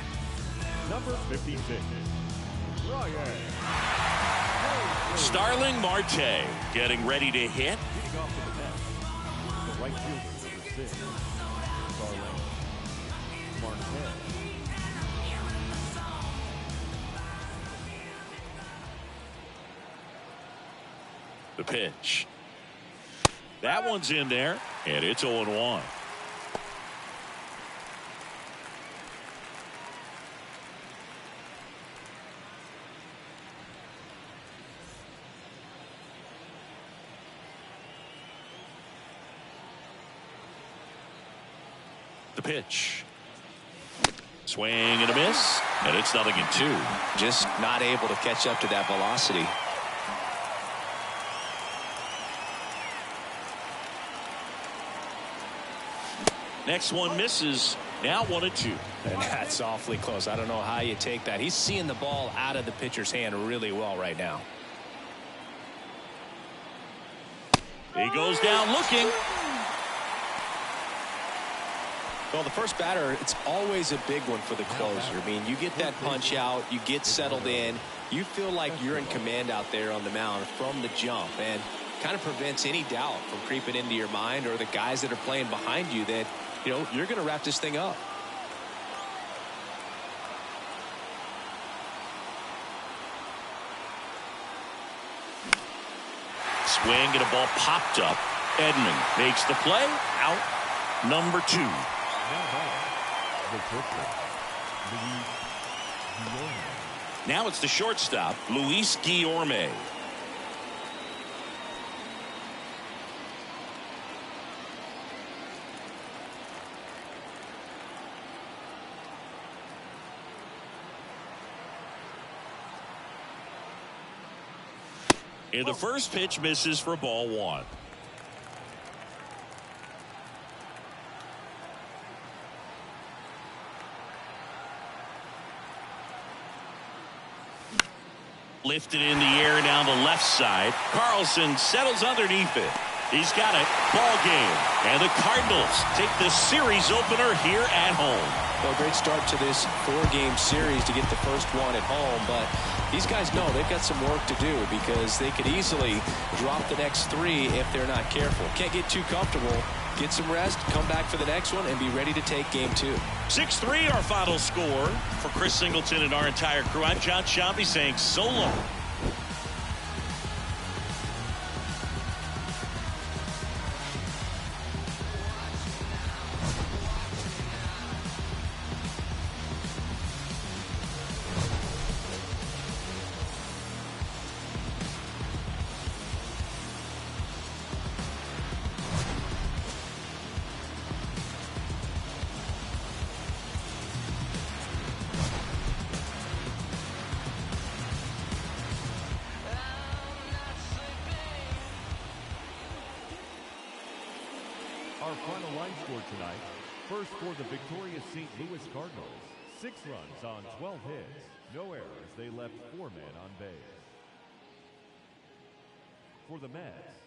number 56, Ryan Helsley. Starling Marte getting ready to hit. Leading off to the Mets, the right fielder, number 6, Starling Marte. The pitch. That one's in there, and it's 0-1. The pitch. Swing and a miss, and it's 0-2. Just not able to catch up to that velocity. Next one misses. Now 1-2. And that's awfully close. I don't know how you take that. He's seeing the ball out of the pitcher's hand really well right now. He goes down looking. Well, the first batter, it's always a big one for the closer. I mean, you get that punch out, you get settled in, you feel like you're in command out there on the mound from the jump, and kind of prevents any doubt from creeping into your mind or the guys that are playing behind you that, you know, you're going to wrap this thing up. Swing and a ball popped up. Edman makes the play. Out number 2. Now batting, the pitcher, Luis Guillorme. Now it's the shortstop, Luis Guillorme. And the first pitch misses for ball 1. Lifted in the air down the left side. Carlson settles underneath it. He's got it. Ball game. And the Cardinals take the series opener here at home. Well, great start to this 4-game series to get the first one at home, but these guys know they've got some work to do because they could easily drop the next 3 if they're not careful. Can't get too comfortable. Get some rest, come back for the next one, and be ready to take game 2. 6-3 our final score. For Chris Singleton and our entire crew, I'm John Shambi saying so long. Our final line score tonight. First for the victorious St. Louis Cardinals. 6 runs on 12 hits. No errors. They left 4 men on base. For the Mets,